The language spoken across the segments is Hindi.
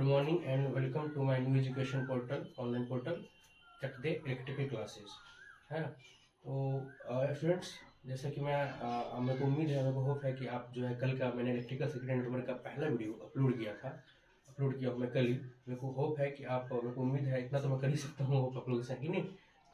Good morning and welcome to my new education portal, online portal Chak De electrical classes, है ना। तो स्टूडेंट्स, जैसा कि मेरे को उम्मीद है, मेरे को होप है कि आप जो है कल का मैंने इलेक्ट्रिकल सर्किट एंड नेटवर्क का पहला वीडियो अपलोड किया मैं कल ही। मेरे को होप है कि आप, मेरे को उम्मीद है, इतना तो मैं कर ही सकता हूँ होप आप लोगों से, कि नहीं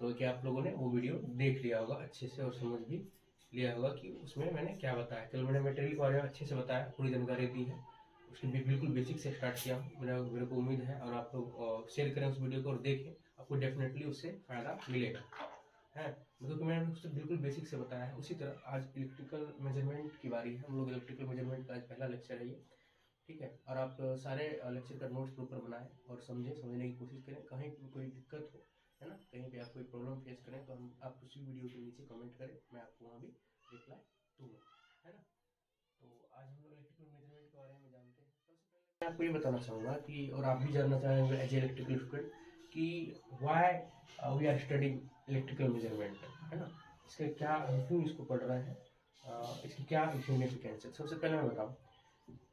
तो कि आप लोगों ने वो वीडियो देख लिया होगा अच्छे से और समझ भी लिया होगा कि उसमें मैंने क्या बताया। कल मैंने मटेरियल के बारे में अच्छे से बताया, पूरी जानकारी दी है, उसकी बिल्कुल बेसिक से स्टार्ट किया। मेरे को उम्मीद है, और आप लोग शेयर करें उस वीडियो को और देखें, आपको डेफिनेटली उससे फ़ायदा मिलेगा, है। मतलब मैंने उससे बिल्कुल बेसिक से बताया है। उसी तरह आज इलेक्ट्रिकल मेजरमेंट की बारी है। हम लोग इलेक्ट्रिकल मेजरमेंट का आज पहला लेक्चर है ये, ठीक है। और आप सारे लेक्चर का नोट्स प्रॉपर बनाएं और समझने की कोशिश करें। कहीं भी कोई दिक्कत हो, है ना, कहीं पे आप कोई प्रॉब्लम फेस करें तो आप उसी वीडियो के नीचे कमेंट करें, मैं आपको वहाँ भी रिप्लाई दूंगा, है ना। तो आज हम लोग इलेक्ट्रिकल मेजरमेंट के बारे में जानते हैं। सबसे पहले मैं आपको ये बताना चाहूँगा कि, और आप भी जानना चाहेंगे एज ए इलेक्ट्रिकल स्टूडेंट, कि why we are studying electrical measurement, है ना। इसके क्या, हम क्यों इसको पढ़ रहे हैं, इसकी क्या सिग्निफिकेंस है। सबसे पहले मैं बताऊँ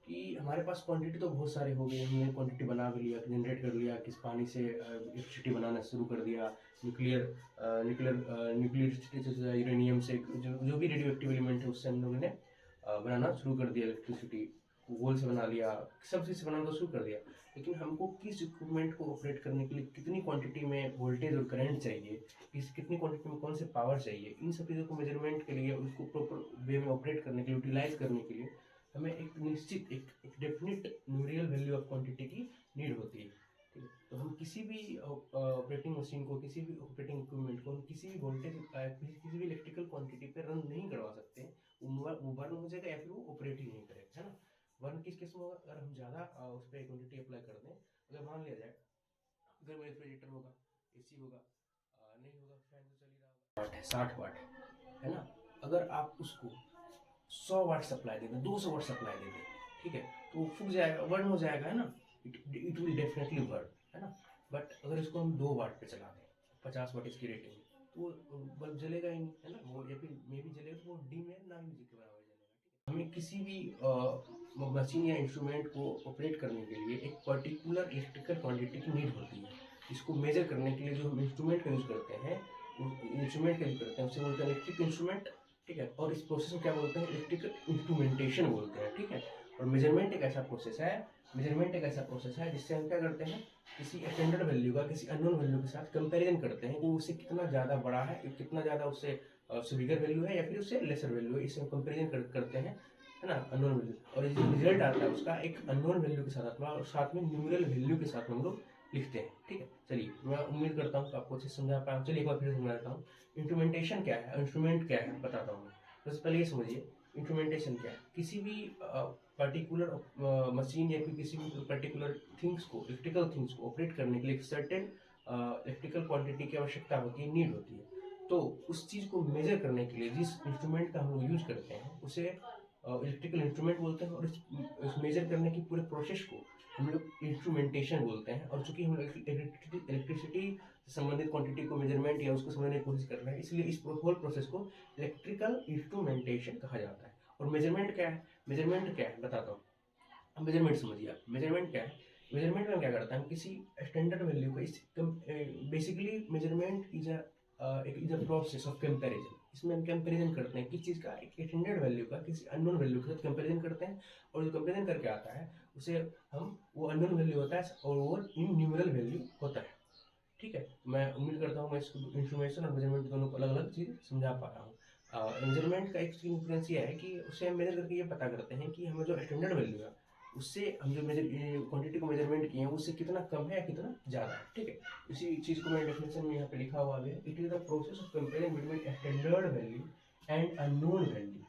कि हमारे पास क्वांटिटी तो बहुत सारे हो गए, हमने क्वांटिटी बना भी लिया, जनरेट कर लिया, किस पानी से इलेक्ट्रिसिटी बनाना शुरू कर दिया, न्यूक्लियर से, यूरेनियम से, जो भी रेडियो एक्टिव एलिमेंट है उससे हम लोगों ने बनाना शुरू कर दिया इलेक्ट्रिसिटी, गोल से बना लिया, सब चीज़ से बनाना शुरू कर दिया। लेकिन हमको किस इक्विपमेंट को ऑपरेट करने के लिए कितनी क्वांटिटी में वोल्टेज और करंट चाहिए, कितनी क्वांटिटी में कौन से पावर चाहिए, इन सब चीज़ों को मेजरमेंट के लिए, उसको प्रॉपर वे में ऑपरेट करने के लिए, यूटिलाइज करने के लिए हमें एक निश्चित, एक definite numerical value of quantity की नीड होती है, ठीक है। तो हम किसी भी ऑपरेटिंग मशीन को, किसी भी ऑपरेटिंग इक्विपमेंट को हम किसी भी वोल्टेज, किसी भी इलेक्ट्रिकल क्वांटिटी पे रन नहीं करवा सकते हैं। वो बर्न हो जाएगा या फिर वो ऑपरेट ही नहीं करेगा, है ना। बर्न किस केस में होगा, अगर हम ज़्यादा उस पर क्वांटिटी अप्लाई कर दें। अगर मान लिया जाए, अगर मेरे रेफ्रिजरेटर होगा, एसी होगा, नहीं होगा, फैन तो चल ही रहा होगा, वाट है 60 वाट, है ना। अगर आप उसको 100 वाट सप्लाई दे दें, 200 वाट सप्लाई दे दें, ठीक है, तो वो फूक जाएगा, बर्न हो जाएगा, है ना। इट विल डेफिनेटली बर्न, है ना। बट अगर इसको हम 2 वाट पे चला दें, 50 वाट इसकी रेटिंग, तो वो बल्ब जलेगा ही नहीं, है ना। वो या फिर मे भी जलेगा तो वो डिम है ना, म्यूजिक के बराबर जलेगा, ठीक है। हमें किसी भी मशीन या इंस्ट्रूमेंट को ऑपरेट करने के लिए एक पर्टिकुलर इलेक्ट्रिकल क्वांटिटी की नीड होती है। इसको मेजर करने के लिए जो हम इंस्ट्रूमेंट का यूज़ करते हैं, उसे बोलते हैं इलेक्ट्रिक इंस्ट्रूमेंट, ठीक है। और इस प्रोसेस को क्या बोलते हैं, इलेक्ट्रिकल इंस्ट्रूमेंटेशन बोलते हैं, ठीक है। और मेजरमेंट एक ऐसा प्रोसेस है जिससे हम क्या करते हैं, किसी स्टैंडर्ड वैल्यू का किसी अननोन वैल्यू के साथ कंपैरिजन करते हैं, वो उससे कितना ज़्यादा बड़ा है, कितना ज़्यादा उससे बिगर वैल्यू है या फिर उससे लेसर वैल्यू है, इससे हम कंपेरिजन करते हैं, है ना, अननोन वैल्यू। और जो रिजल्ट आता है उसका एक अननोन वैल्यू के साथ आता है, और साथ में न्यूमेरिकल वैल्यू के साथ हम लोग लिखते हैं, ठीक है। चलिए, मैं उम्मीद करता हूँ कि आपको अच्छे से समझा पाया। चलिए एक बार फिर समझा देता हूँ। इंस्ट्रूमेंटेशन क्या है, इंस्ट्रूमेंट क्या है, बताता हूँ मैं। सबसे पहले ये समझिए, इंस्ट्रूमेंटेशन क्या है। किसी भी पर्टिकुलर मशीन या फिर किसी भी पर्टिकुलर इलेक्ट्रिकल थिंग्स को ऑपरेट करने के लिए एक सर्टेन इलेक्ट्रिकल क्वांटिटी की आवश्यकता होती है, नीड होती है। तो उस चीज़ को मेजर करने के लिए जिस इंस्ट्रूमेंट का हम लोग यूज करते हैं उसे इलेक्ट्रिकल इंस्ट्रूमेंट बोलते हैं, और इस मेजर करने की पूरे प्रोसेस को हम लोग इंस्ट्रूमेंटेशन बोलते हैं। और चूंकि हम लोग इलेक्ट्रिसिटी से संबंधित क्वांटिटी को मेजरमेंट या उसको समझने की कोशिश कर रहे हैं, इसलिए इस होल प्रोसेस को इलेक्ट्रिकल इंस्ट्रूमेंटेशन कहा जाता है। और मेजरमेंट क्या है बताता हूँ। अब मेजरमेंट समझिए आप, मेजरमेंट क्या है। मेजरमेंट में क्या करता है, हम किसी स्टैंडर्ड वैल्यू को, basically measurement is a process of comparison. इसमें हम कंपैरिजन करते हैं किस चीज़ का, एक स्टैंडर्ड वैल्यू का किसी अननोन वैल्यू के साथ कंपैरिजन करते हैं। और जो कंपैरिजन करके आता है उसे हम, वो अननोन वैल्यू होता है और वो इन न्यूमेरिकल वैल्यू होता है, ठीक है। मैं उम्मीद करता हूँ मैं इसको इंफॉर्मेशन और मेजरमेंट दोनों को अलग अलग चीज़ समझा पा रहा हूँ। मेजरमेंट का एक सिग्निफिकेंस ये है कि उसे हम मेजर करके ये पता करते हैं कि हमें जो स्टैंडर्ड वैल्यू है उससे हम जो मेजर क्वांटिटी को मेजरमेंट किए हैं उससे कितना कम है या कितना ज़्यादा है, ठीक है। इसी चीज़ को मैंने डेफिनेशन में यहाँ पे लिखा हुआ है, it is the process of comparing between standard value and unknown value,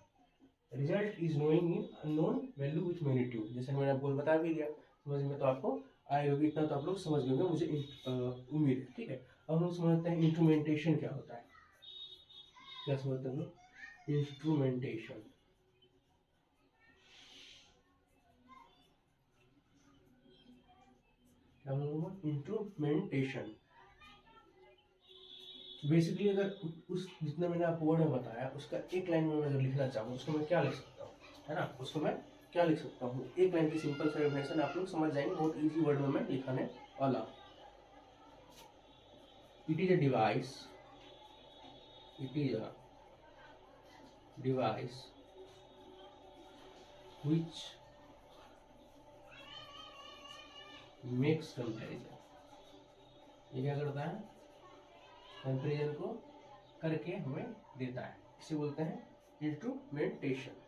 result is knowing in unknown value with magnitude. जैसे मैंने आपको बता भी दिया, समझ में तो आपको आए होगी, इतना तो आप लोग समझ गए होंगे, मुझे उम्मीद है, ठीक है। अब हम समझते हैं इंस्ट्रूमेंटेशन क्या होता है। क्या समझते हैं लोग, इंस्ट्रूमेंटेशन। क्या बोलूँगा, इंस्ट्रूमेंटेशन। बेसिकली अगर उस जितना मैंने आपको वर्ड में बताया उसका एक लाइन में अगर लिखना चाहूँ उसको मैं क्या लिख सकता हूँ, है ना, उसको मैं क्या लिख सकता हूँ, एक लाइन की सिंपल सा डेफिनेशन आप लोग समझ जाएंगे, बहुत इजी वर्ड में मैं लिखाने वाला। It is a device, it is a device which makes comparison। ये क्या करता है, कंपेरिजन को करके हमें देता है, इसे बोलते हैं इंस्ट्रूमेंटेशन।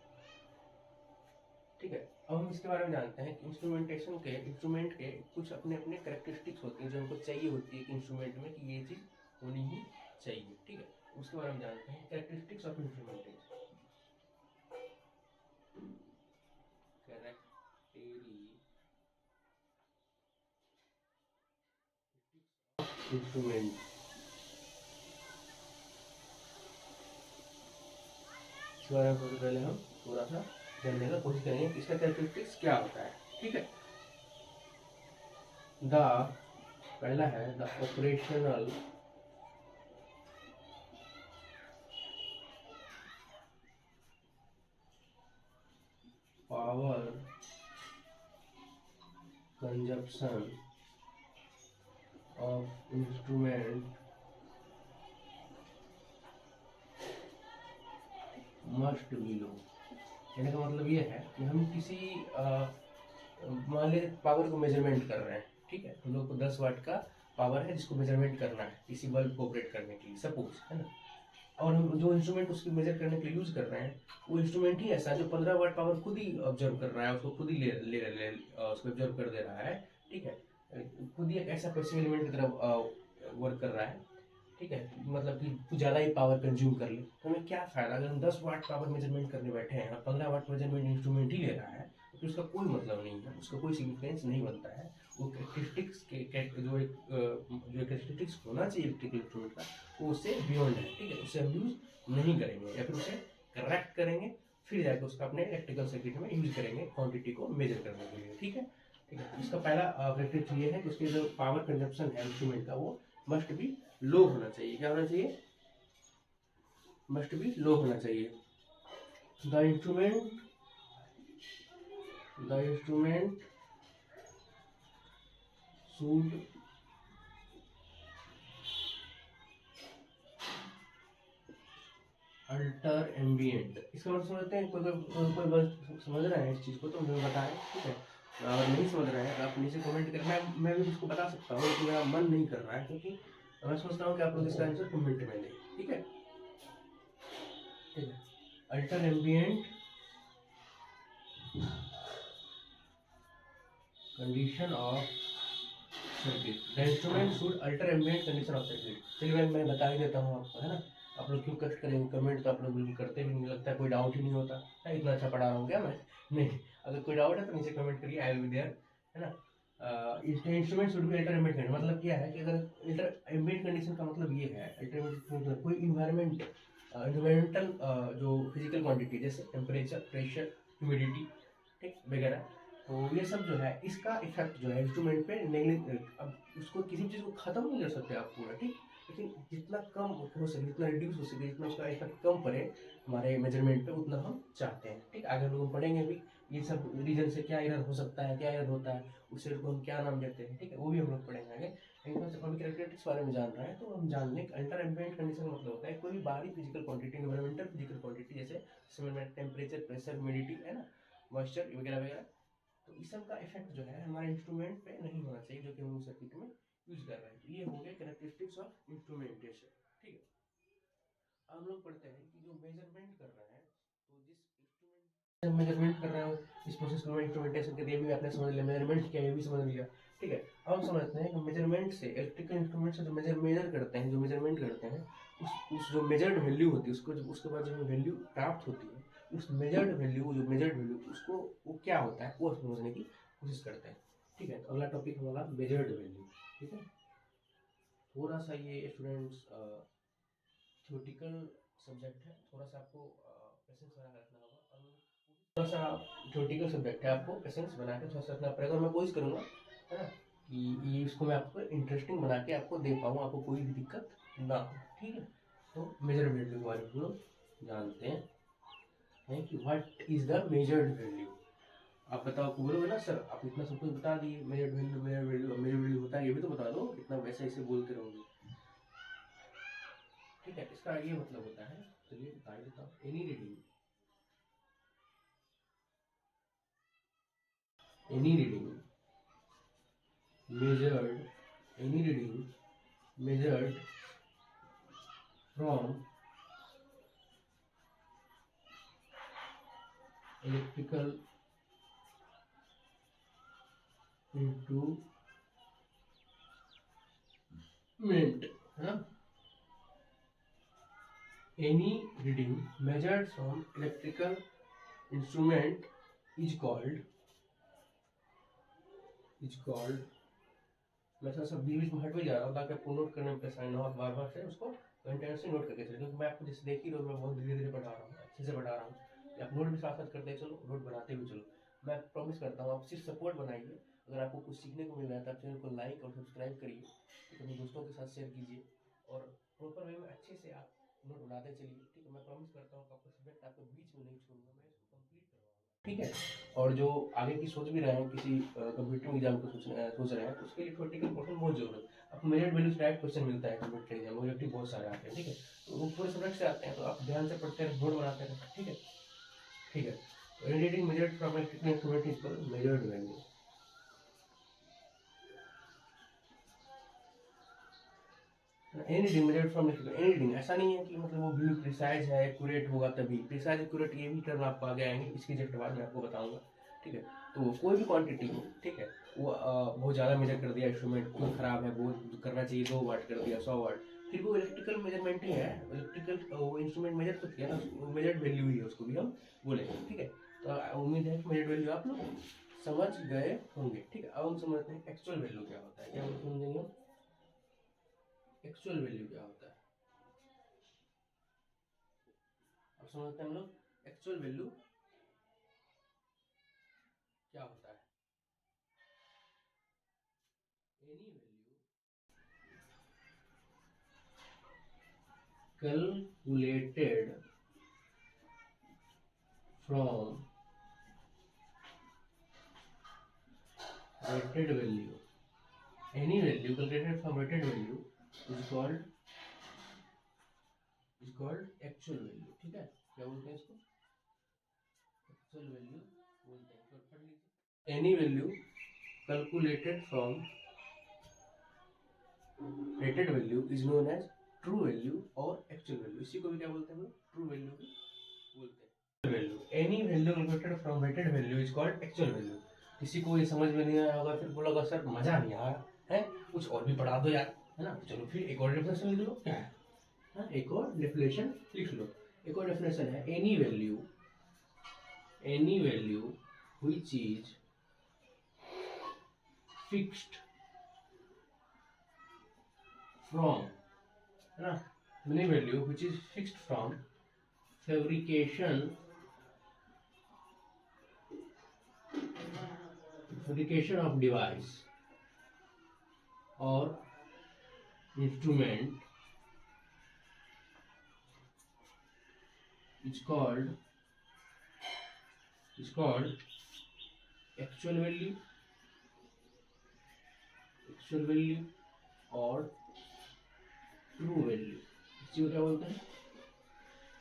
ठीक है, अब हम इसके बारे में जानते हैं कि इंस्ट्रूमेंटेशन के, इंस्ट्रूमेंट के कुछ अपने अपने कैरेक्टरिस्टिक्स होती हैं जो हमको चाहिए होती है कि इंस्ट्रूमेंट में कि ये चीज़ होनी ही चाहिए। ठीक है, उसके बारे में जानते हैं, कैरेक्टरिस्टिक्स ऑफ इंस्ट्रूमेंटेशन। इंस्ट्रूमेंट, इसके बारे में सबसे पहले हम थोड़ा सा जानने का कोशिश करेंगे कि इसका कैरेक्टरिस्टिक्स क्या होता है। ठीक है, द पहला है the operational power consumption of instrument must be low. कहने का मतलब ये है कि हम किसी मान लीजिए पावर को मेजरमेंट कर रहे हैं। ठीक है, हम लोग को 10 वाट का पावर है जिसको मेजरमेंट करना है किसी बल्ब को ऑपरेट करने के लिए, सपोज, है ना। और हम जो इंस्ट्रूमेंट उसकी मेजर करने के लिए यूज कर रहे हैं वो इंस्ट्रूमेंट ही ऐसा है जो 15 वाट पावर खुद ही ऑब्जर्व कर रहा है, उसको खुद ही उसको ऑब्जर्व कर दे रहा है। ठीक है, खुद ही एक ऐसा पैसिव एलिमेंट की तरह वर्क कर रहा है। ठीक है, मतलब कि कुछ ज़्यादा ही पावर कंज्यूम कर ले तो हमें क्या फ़ायदा, अगर हम 10 वाट पावर मेजरमेंट करने बैठे हैं और 15 वाट मेजरमेंट इंस्ट्रूमेंट ही ले रहा है तो उसका कोई मतलब नहीं है, उसका कोई सिग्निफिकेंस नहीं बनता है। वो कैरेक्टरिस्टिक्स के जो कैरेक्टरिस्टिक्स होना चाहिए इलेक्ट्रिकल इंस्ट्रूमेंट का वो उससे बियॉन्ड है। ठीक है, उसे हम यूज़ नहीं करेंगे या फिर उसे करेक्ट करेंगे, फिर जाकर उसका अपने इलेक्ट्रिकल सर्किट में यूज करेंगे क्वांटिटी को मेजर करने के लिए। ठीक है, ठीक है, इसका पहला कैरेक्टरिस्टिक ये है कि उसके जो पावर कंजप्शन है इंस्ट्रूमेंट का वो मस्ट बी लो होना चाहिए। क्या होना चाहिए, मस्ट बी लो होना चाहिए। The instrument should alter ambient. इसका मतलब समझते हैं, कोई बस समझ रहा है इस चीज़ को तो मुझे बताएं। ठीक है, अगर नहीं समझ रहे हैं तो आप नीचे कमेंट करें, मैं भी इसको बता सकता हूँ लेकिन मेरा मन नहीं कर रहा है क्योंकि मैं सोचता हूँ कि आप लोग इसका आंसर कमेंट में दें। ठीक है, ठीक है, alter ambient condition of circuit, the instrument should alter ambient condition of circuit. चलिए मैं बता ही देता हूँ आपको, है ना। आप लोग क्यों कष्ट करेंगे, कमेंट तो आप लोग बिल्कुल करते भी नहीं, लगता है कोई डाउट ही नहीं होता है, इतना अच्छा पढ़ा रहा हूँ क्या मैं, नहीं। अगर कोई डाउट है तो नीचे कमेंट करिए, आई विल बी देयर, है ना। Instrument should be alter ambient condition, मतलब क्या है कि अगर अल्टर एम्बियंट कंडीशन का मतलब ये है, अल्टर मतलब कोई इन्वायरमेंटल जो फिजिकल क्वांटिटी जैसे टेम्परेचर, प्रेशर, ह्यूमिडिटी, ठीक वगैरह, तो ये सब जो है इसका इफेक्ट जो है इंस्ट्रूमेंट पे अब उसको किसी चीज़ को ख़त्म नहीं कर सकते आप पूरा, ठीक, लेकिन जितना कम हो सके, जितना रिड्यूस हो सके, जितना उसका इफेक्ट कम पड़े हमारे मेजरमेंट पे, उतना हम चाहते हैं। ठीक, आगे लोग पढ़ेंगे भी ये सब रीजन से क्या एरर हो सकता है, क्या एरर होता है, उससे को हम क्या नाम देते हैं। ठीक है, वो भी हम लोग पढ़ेंगे आगे। लेकिन जब अभी कैरेक्टरिस्टिक्स बारे में जान रहे हैं तो हम जान लें अल्टर एम्बिएंट कंडीशन का मतलब होता है कोई भी बाहरी physical quantity, environmental physical quantity, जैसे टेम्परेचर, प्रेशर, ह्यूमिडिटी, है ना, मॉइस्चर वगैरह वगैरह, तो इस सब का इफेक्ट जो है हमारे इंस्ट्रूमेंट पे नहीं होना चाहिए जो कि हम सर्किट में यूज कर रहे हैं। तो ये हो गए कैरेक्टरिस्टिक्स ऑफ इंस्ट्रूमेंटेशन। ठीक है, हम लोग पढ़ते हैं कि जो मेजरमेंट कर रहे हैं, तो जिस इंस्ट्रूमेंट मेजरमेंट कर रहे हो इस प्रोसेस को इंस्ट्रूमेंटेशन के लिए भी आपने समझ लिया, मेजरमेंट क्या है ये भी समझ लिया। ठीक है, अब हम समझते हैं कि मेजरमेंट से, इलेक्ट्रिकल इंस्ट्रूमेंट से जो मेजर करते हैं, जो मेजरमेंट करते हैं, उस जो मेजर्ड वैल्यू होती है उसको, जब उसके बाद जो वैल्यू प्राप्त होती है, उस मेजर्ड वैल्यू, जो मेजर्ड वैल्यू उसको वो क्या होता है वो समझने की कोशिश करते हैं। ठीक है, तो अगला टॉपिक हमारा मेजर्ड वैल्यू। ठीक है, थोड़ा सा ये स्टूडेंट्स थ्योरेटिकल सब्जेक्ट है, थोड़ा सा आपको पेशेंस बना के रखना होगा, और थोड़ा सा थ्योरेटिकल सब्जेक्ट है, आपको पेशेंस बना के थोड़ा सा रखना पड़ेगा। मैं कोशिश करूँगा, है ना, कि ये इसको मैं आपको इंटरेस्टिंग बना के आपको दे पाऊँ, आपको कोई भी दिक्कत ना हो। ठीक है, तो मेजर वैल्यू के बारे में हम लोग जानते हैं कि what is the measured value. आप बताओ, बोलोगे ना सर आप इतना सब कुछ बता दिए, मेजर वैल्यू होता है, ये भी तो बता दो, इतना वैसे ऐसे बोलते रहोगे। ठीक है, इसका ये मतलब होता है, चलिए बता देता हूँ, any reading measured any reading measured from electrical instrument, है ना, any reading measured from electrical instrument is called मैं थोड़ा सा बीच में हट भी जा रहा हूँ ताकि आपको नोट करने में परेशानी ना हो, बार बार से उसको कंटेंट से नोट करके चले, क्योंकि मैं आपको जैसे देख ही रहा हूँ, मैं बहुत धीरे धीरे पढ़ा रहा हूँ, अच्छे से पढ़ा रहा हूँ, आप नोट भी साथ साथ करते चलो, नोट बनाते भी चलो। मैं प्रॉमिस करता हूँ आप सिर्फ सपोर्ट बनाइए, अगर आपको कुछ सीखने को मिल रहा है तो आप चैनल को लाइक और सब्सक्राइब करिए, अपने दोस्तों के साथ शेयर कीजिए, और प्रॉपर वे में अच्छे से आप नोट बनाते चलिए। ठीक है, मैं प्रॉमिस करता हूँ आपका सब्जेक्ट आपको बीच में नहीं छोड़ूंगा, मैं इसको कंप्लीट करवाऊंगा। ठीक है, और जो आगे की सोच भी रहे हैं, किसी कंप्यूटर एग्जाम को सोच रहे हैं, तो उसके लिए थ्योरेटिकल पोर्शन बहुत जरूरत है। आपको मेरिट वैल्यू से डायरेक्ट क्वेश्चन मिलता है कंप्यूटर एग्जाम, ऑब्जेक्टिव बहुत सारे आते हैं। ठीक है, तो वो पूरे सब्जेक्ट से आते हैं, तो आप ध्यान से पढ़ते हैं, नोट बनाते हैं। ठीक है, ठीक है, reading measured from electrical instrument is called measured value. Any measured from any, ऐसा नहीं है कि मतलब वो बिल्कुल प्रिसाइज है, एक्यूरेट होगा तभी। प्रिसाइज एक्यूरेट ये भी टर्म आपको आगे आएंगे, इसकी जस्ट बाद में आपको बताऊंगा। ठीक है, तो कोई भी क्वांटिटी हो, ठीक है, वो बहुत ज़्यादा मेजर कर दिया इंस्ट्रूमेंट, खून खराब है, बहुत करना चाहिए 2 वाट कर दिया 100 वाट, फिर वो इलेक्ट्रिकल मेजरमेंट ही है, इलेक्ट्रिकल वो इंस्ट्रूमेंट मेजर तो किया ना, मेजर्ड वैल्यू ही है, उसको भी हम बोलेंगे। ठीक है, तो उम्मीद है कि मेजर्ड वैल्यू आप लोग समझ गए होंगे। ठीक है, अब हम समझते हैं एक्चुअल वैल्यू क्या होता है, क्या समझेंगे हम, एक्चुअल वैल्यू क्या होता है। अब समझते हैं हम लोग एक्चुअल वैल्यू क्या होता है। Any value calculated from rated value, any value calculated from rated value is called actual value। ठीक है, क्या बोलते हैं इसको, एक्चुअल वैल्यू बोलते हैं, तो पढ़ लीजिए। Any value calculated from rated value is known as true value और एक्चुअल वैल्यू, इसी को भी क्या बोलते हैं हम लोग, ट्रू वैल्यू भी बोलते हैं। Value, any value calculated from rated value is called actual value. किसी को ये समझ में नहीं आया होगा, फिर बोला सर मजा नहीं आया है, कुछ और भी पढ़ा दो यार, है ना, चलो फिर एक और डेफिनेशन लिख लो, क्या है, एक और डेफिनेशन लिख लो। एक और डेफिनेशन है, any value which is fixed from, है ना, any value which is fixed from fabrication of device or instrument is called actual value और ट्रू वैल्यू, इसी को क्या बोलते हैं,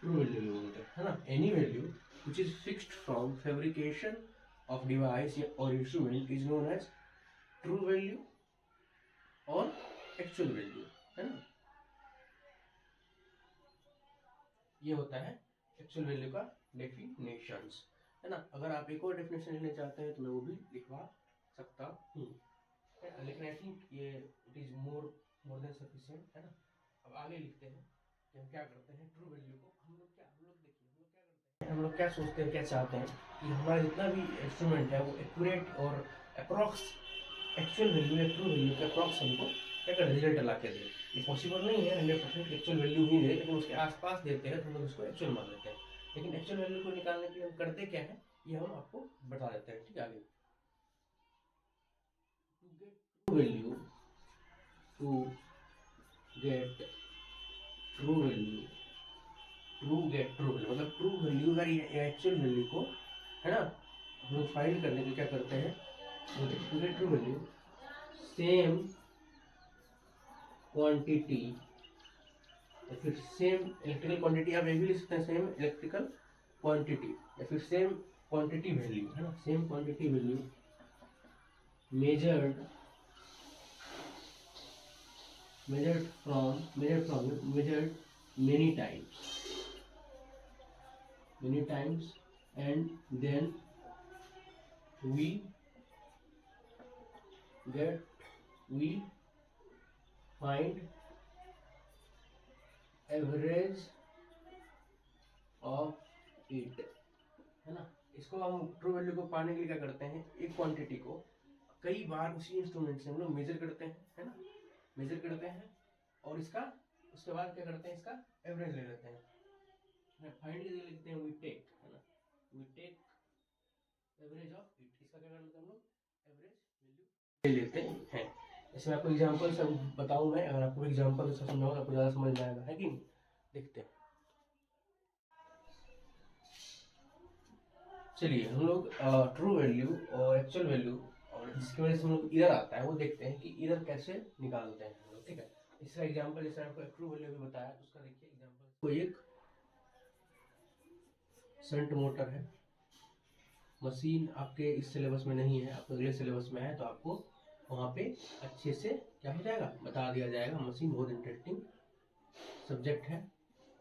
ट्रू वैल्यू बोलते हैं, है ना। Any value which is fixed from fabrication of device or instrument is known as true value और actual value, है ना। ये होता है एक्चुअल वैल्यू का डेफिनेशंस, है ना। अगर आप एक और डेफिनेशन लेना चाहते हैं तो मैं वो भी लिखवा सकता हूँ, लेकिन आई थिंक ये it is more than sufficient, है ना। अब आगे लिखते हैं कि हम क्या करते हैं, ट्रू वैल्यू को हम लोग देखिए हम लोग क्या सोचते हैं, क्या चाहते हैं कि हमारा जितना भी इंस्ट्रूमेंट है वो एक्यूरेट और अप्रॉक्स एक्चुअल वैल्यू या ट्रू वैल्यू के अप्रॉक्स हमको क्या कर रिजल्ट ला के दे। ये पॉसिबल नहीं है 100% एक्चुअल वैल्यू ही दे, लेकिन उसके आसपास देते हैं तो हम लोग उसको एक्चुअल मान लेते हैं। लेकिन एक्चुअल वैल्यू को निकालने के लिए हम करते क्या है, ये हम आपको बता देते हैं। ठीक है, आगे टू गेट ट्रू वैल्यू मतलब ट्रू वैल्यू अगर ये एक्चुअल वैल्यू को, है ना, हम लोग फाइंड करने के क्या करते हैं, बोलते ट्रू वैल्यू सेम क्वांटिटी, या फिर सेम इलेक्ट्रिकल क्वांटिटी, आप ये भी लिख सकते हैं सेम इलेक्ट्रिकल क्वांटिटी, या फिर सेम क्वांटिटी वैल्यू, है ना, same quantity value measured many times and then we find average of it, है ना। इसको हम ट्रू वैल्यू को पाने के लिए क्या करते हैं, एक क्वांटिटी को कई बार उसी इंस्ट्रूमेंट से हम लोग मेजर करते हैं, है ना, मेजर करते हैं, और इसका उसके बाद क्या करते हैं, इसका एवरेज ले लेते हैं, फाइंड के लिए लिखते हैं वी टेक, है ना, we take average of it, इसका क्या करते हैं हम लोग एवरेज वैल्यू ले लेते हैं। इसमें आपको एग्जांपल सब बताऊं मैं, अगर आपको एग्जांपल से समझाऊं तो आपको ज़्यादा समझ में आएगा, है कि नहीं। देखते हैं, चलिए हम लोग ट्रू वैल्यू और एक्चुअल वैल्यू और जिसकी वजह से हम लोग इरर आता है वो देखते हैं कि इरर कैसे निकालते हैं हम लोग, ठीक है। इसका एग्जांपल जैसे आपको ट्रू वैल्यू भी बताया, तो उसका देखिए एग्जांपल, कोई एक शंट मोटर है, मशीन आपके इस सिलेबस में नहीं है, आपके अगले सिलेबस में है, तो आपको वहाँ पे अच्छे से क्या हो जाएगा बता दिया जाएगा। मशीन बहुत इंटरेस्टिंग सब्जेक्ट है।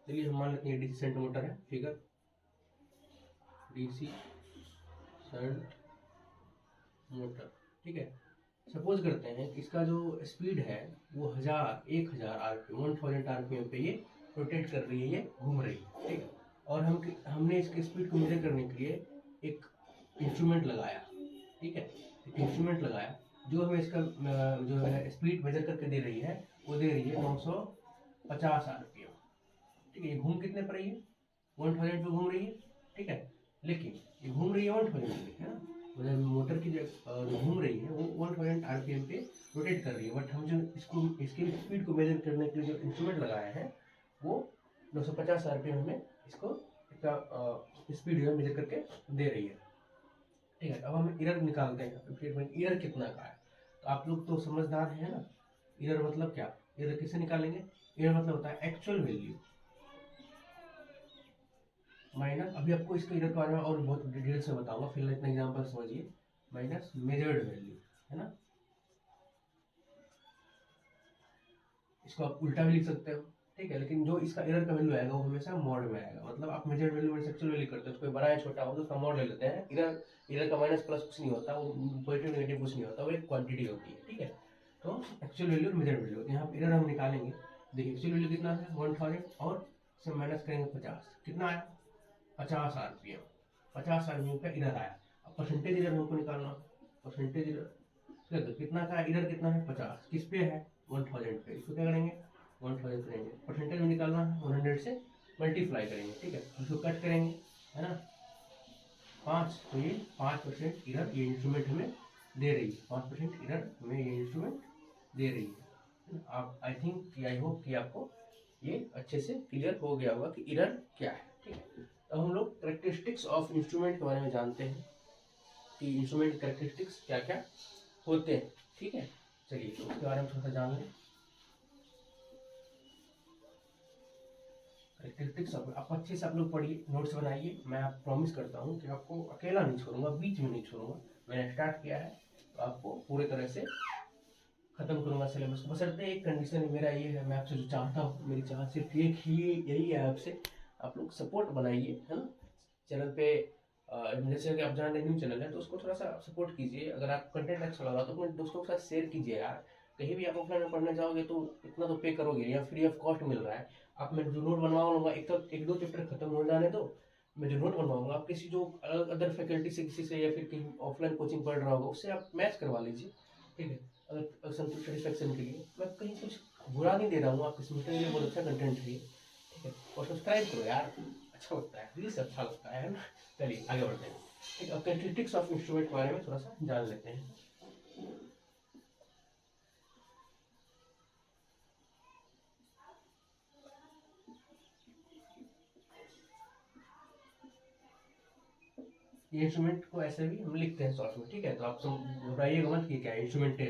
चलिए हम मान लेते हैं डीसी शंट मोटर है, फिगर डीसी शंट मोटर, ठीक है। सपोज करते हैं कि इसका जो स्पीड है वो 1000 आरपीएम 1000 आरपीएम पे ये रोटेट कर रही है, ये घूम रही है, ठीक है। और हमने इसके स्पीड को मेजर करने के लिए एक इंस्ट्रूमेंट लगाया, ठीक है, एक इंस्ट्रूमेंट लगाया जो हमें इसका जो है स्पीड मेजर करके दे रही है, वो दे रही है 950 आरपीएम, ठीक है। ये घूम कितने पर रही है, 1000 पे घूम रही है, ठीक है। लेकिन ये घूम रही है 1000 पे, है ना, मतलब मोटर की जो घूम रही है वो 1000 आरपीएम पे रोटेट कर रही है। बट हम जो इसकी स्पीड को मेजर करने के लिए जो इंस्ट्रूमेंट लगाया है वो 950 आरपीएम हमें इसको इसका स्पीड जो है मेजर करके दे रही है, ठीक है। अब हम इरर निकालते हैं, फिर इरर कितना का है, तो आप लोग तो समझदार हैं ना। इरर मतलब क्या, इरर कैसे निकालेंगे, इरर मतलब होता है एक्चुअल वैल्यू माइनस, अभी आपको इसके इरर के बारे में और बहुत डिटेल से बताऊंगा, फिलहाल इतना एग्जांपल समझिए, माइनस मेजर्ड वैल्यू, है ना। इसको आप उल्टा भी लिख सकते हो, ठीक है, लेकिन जो इसका एरर का वैल्यू आएगा वो हमेशा मॉड में आएगा। मतलब आप मेजर्ड वैल्यू में एक्चुअल वैल्यू करते हो तो कोई बड़ा या छोटा हो तो उसका मॉड ले लेते हैं। इरर का माइनस प्लस कुछ नहीं होता, वो पॉजिटिव नेगेटिव कुछ नहीं होता, वो एक क्वांटिटी होती है, ठीक है। तो एक्चुअल वैल्यू और मेजर्ड वैल्यू, यहाँ इरर हम निकालेंगे। देखिए एक्चुअल वैल्यू कितना है 1000, और से माइनस करेंगे 50, कितना आया 50 आरपीएम, 50 आरपीएम का इरर आया। अब परसेंटेज इरर हमको निकालना, परसेंटेज इरर कितना का इरर कितना है 50, किस पे है 1000 पे, इसको क्या करेंगे 1000 करेंगे, परसेंटेज में निकालना है 100 से मल्टीप्लाई करेंगे, ठीक है, उसको कट करेंगे, है ना 5, तो ये 5% इरर ये इंस्ट्रूमेंट हमें दे रही है, 5% इरर हमें ये इंस्ट्रूमेंट दे रही है। आप आई थिंक आई होप कि आपको ये अच्छे से क्लियर हो गया होगा कि इरर क्या है, ठीक है। अब हम लोग करेक्टरिस्टिक्स ऑफ इंस्ट्रूमेंट के बारे में जानते हैं कि इंस्ट्रूमेंट करेक्टरिस्टिक्स क्या क्या होते हैं, ठीक है। चलिए तो उसके बारे में थोड़ा सा जान लें। करेक्टरिस्टिक्स आप अच्छे से आप लोग पढ़िए, नोट्स बनाइए, मैं आप प्रॉमिस करता हूँ कि आपको अकेला नहीं छोड़ूंगा, बीच में नहीं छोड़ूंगा। मैंने स्टार्ट किया है तो आपको पूरे तरह से खत्म करूंगा सिलेबस को, बशर्ते एक कंडीशन है मेरा ये है, मैं आपसे जो चाहता हूँ, मेरी चाह सिर्फ एक ही यही है आपसे, आप लोग सपोर्ट बनाइए, है ना। चैनल पे जैसे कि आप जान रहे न्यू चैनल है तो उसको थोड़ा सा सपोर्ट कीजिए, अगर आप कंटेंट अच्छा लगा तो अपने दोस्तों के साथ शेयर कीजिए यार। कहीं भी आप ऑफलाइन में पढ़ने जाओगे तो इतना तो पे करोगे, या फ्री ऑफ कॉस्ट मिल रहा है। आप मैं जो नोट बनवाऊंगा एक दो चैप्टर खत्म हो जाने दो, मैं जो नोट बनवाऊंगा आप किसी जो अदर फैकल्टी से किसी से या फिर कहीं ऑफलाइन कोचिंग पढ़ रहा होगा उससे आप मैच करवा लीजिए, ठीक है। अगर सेटिस्फेक्शन के लिए मैं कहीं कुछ बुरा नहीं दे रहा हूँ, आपके समझने के लिए बहुत अच्छा कंटेंट है, ठीक है। और सब्सक्राइब करो यार, अच्छा लगता है, दिल से अच्छा लगता है ना। चलिए आगे बढ़ते हैं, ठीक है। अब कैरेक्टरिस्टिक्स ऑफ इंस्ट्रूमेंट के बारे में थोड़ा सा जान लेते हैं। ये इंस्ट्रूमेंट को ऐसे भी हम लिखते हैं शॉर्ट में, ठीक है। तो आप घबराइएगा मत कि क्या है इंस्ट्रूमेंट है,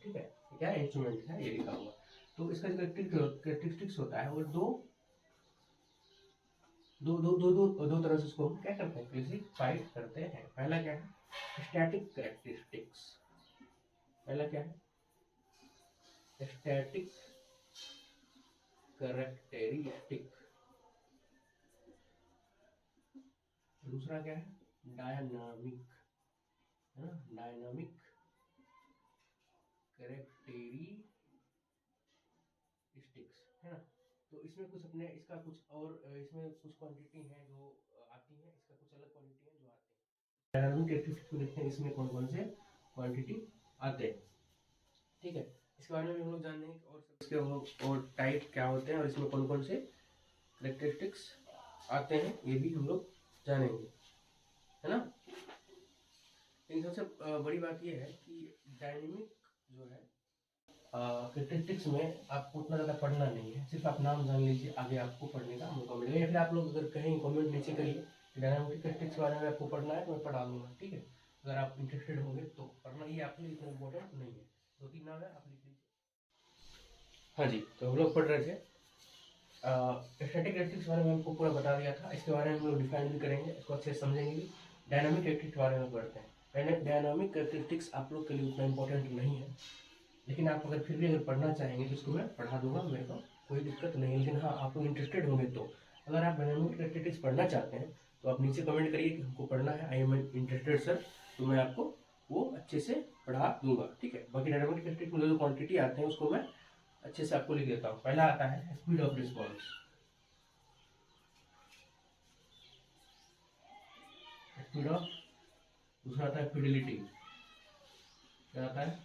ठीक है। क्या है इंस्ट्रूमेंट है, ये लिखा हुआ। तो इसका जो कैरेक्टरिस्टिक्स होता है वो दो तरह से इसको हम क्या करते हैं, क्लासिफाई करते हैं। पहला क्या है, स्टैटिक कैरेक्टरिस्टिक्स। पहला क्या है, स्टैटिक कैरेक्टरिस्टिक। दूसरा क्या है, डायनामिक, है ना, डायनामिक कैरेक्टरिस्टिक्स, है ना। तो इसमें कुछ अपने इसका कुछ और इसमें कुछ क्वांटिटी है जो आती है, इसका कुछ अलग क्वांटिटी है जो आती है। डायनामिक कैरेक्टरिस्टिक्स को देखते हैं, इसमें कौन कौन से क्वांटिटी आते हैं, ठीक है। इसके बारे में हम लोग जानेंगे और इसके और टाइप क्या होते हैं और इसमें कौन कौन से कैरेक्टरिस्टिक्स आते हैं, ये भी हम लोग जानेंगे, है ना। लेकिन सबसे बड़ी बात यह है कि डायनेमिक जो है कैरेक्टरिस्टिक्स में आपको उतना ज़्यादा पढ़ना नहीं है, सिर्फ आप नाम जान लीजिए, आगे आपको पढ़ने का मौका मिलेगा। या फिर आप लोग अगर कहीं कमेंट नीचे करिए डायनामिक कैरेक्टरिस्टिक्स के बारे में आपको पढ़ना है तो मैं पढ़ा दूंगा, ठीक है। अगर आप इंटरेस्टेड होंगे तो पढ़ना, ये आपके लिए इतना इम्पोर्टेंट नहीं है। 2-3 नाम है, आप लिख लीजिए। हाँ जी, तो हम लोग पढ़ रहे थे स्टैटिक कैरेक्टरिस्टिक्स के बारे में हमको पूरा बता दिया था। इसके बारे में हम लोग डिफाइन भी करेंगे, इसको अच्छे से समझेंगे भी। डायनामिक कैरेक्टरिस्टिक्स के बारे में पढ़ते हैं। डायनामिक कैरेक्टरिस्टिक्स आप लोग के लिए उतना इम्पोर्टेंट नहीं है, लेकिन आप अगर फिर भी अगर पढ़ना चाहेंगे तो इसको मैं पढ़ा दूंगा, मेरे को कोई दिक्कत नहीं है। लेकिन हाँ, आप लोग इंटरेस्टेड होंगे तो, अगर आप डायनामिक कैरेक्टरिस्टिक्स पढ़ना चाहते हैं तो आप नीचे कमेंट करिए कि हमको पढ़ना है, आई एम इंटरेस्टेड सर, तो मैं आपको वो अच्छे से पढ़ा दूंगा, ठीक है। बाकी डायनामिक कैरेक्टरिस्टिक्स में जो क्वांटिटी आते हैं उसको मैं अच्छे से आपको लिख देता हूँ। पहला आता है speed of response, speed of. दूसरा आता है फिडिलिटी, क्या आता है,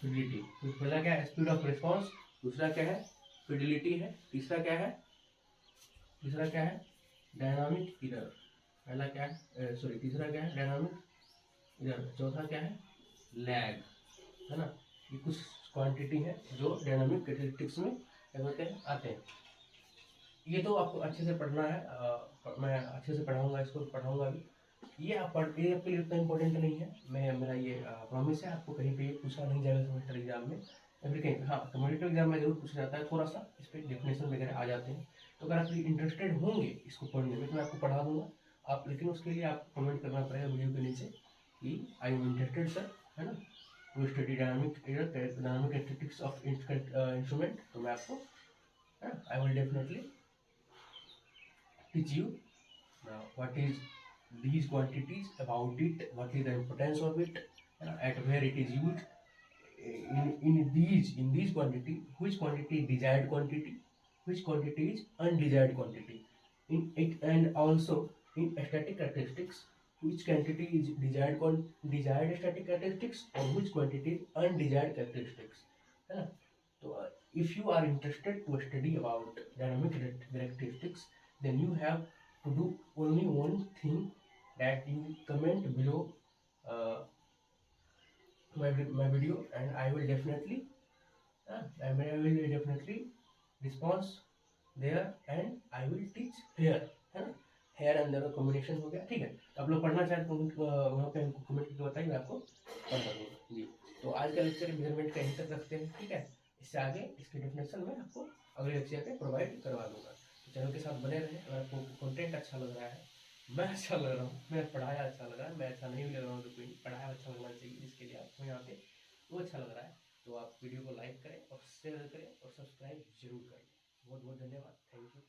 फिडिलिटी। तो पहला क्या है, स्पीड ऑफ रिस्पॉन्स। दूसरा क्या है, फिडिलिटी है। तीसरा क्या है, डायनामिक इरर। पहला क्या है, सॉरी, तीसरा क्या है, डायनामिक इरर। चौथा क्या है, लैग, है ना। ये कुछ क्वांटिटी है जो डायनामिक कैरेक्टरिस्टिक्स में क्या होते हैं, आते हैं। ये तो आपको अच्छे से पढ़ना है, मैं अच्छे से पढ़ाऊंगा, इसको पढ़ाऊंगा भी। ये आप पढ़, ये आपके लिए उतना इम्पोर्टेंट नहीं है, मैं मेरा ये प्रॉमिस है, आपको कहीं पे ये पूछा नहीं जाएगा सेमेस्टर एग्जाम में, या फिर कहीं, हाँ, कम्युनिटी एग्जाम में जरूर पूछा जाता है, थोड़ा सा इस पर डेफिनेशन वगैरह आ जाते हैं। तो अगर आप इंटरेस्टेड होंगे इसको पढ़ने में तो मैं आपको पढ़ा दूंगा आप, लेकिन उसके लिए आपको कमेंट करना पड़ेगा वीडियो के नीचे कि आई एम इंटरेस्टेड सर, है ना, to study dynamic characteristics of instrument. तो मैं आपको, I will definitely teach you what is these quantities, about it, what is the importance of it, at where it is used, in these quantity, which quantity is desired quantity, which quantity is undesired quantity in it, and also in static characteristics, which quantity is desired static characteristics or which quantity is undesired characteristics, है ना। तो if you are interested to study about dynamic characteristics, then you have to do only one thing, that you comment below my video, and I will definitely response there, and I will teach here, है ना। हेयर एंड देयर कॉम्बिनेशन हो गया, ठीक है। तो आप लोग पढ़ना चाहते तो वहाँ पे हमको कमेंट करके बताइए, मैं आपको पढ़ा दूँगा जी। तो आज का लेक्चर मेजरमेंट का यहीं तक रखते हैं, ठीक है। इससे आगे इसकी डेफिनेशन में आपको अगले लेक्चर पे प्रोवाइड करवा दूंगा। तो चैनल के साथ बने रहें। अगर आपको कंटेंट अच्छा लग रहा है, मैं अच्छा लग रहा हूँ, मैं पढ़ाया अच्छा लग रहा है, मैं अच्छा नहीं भी लग रहा हूँ तो कोई पढ़ाया अच्छा लगना चाहिए, जिसके लिए आपको यहाँ पे वो अच्छा लग रहा है, तो आप वीडियो को लाइक करें और शेयर करें और सब्सक्राइब जरूर करें। बहुत बहुत धन्यवाद, थैंक यू।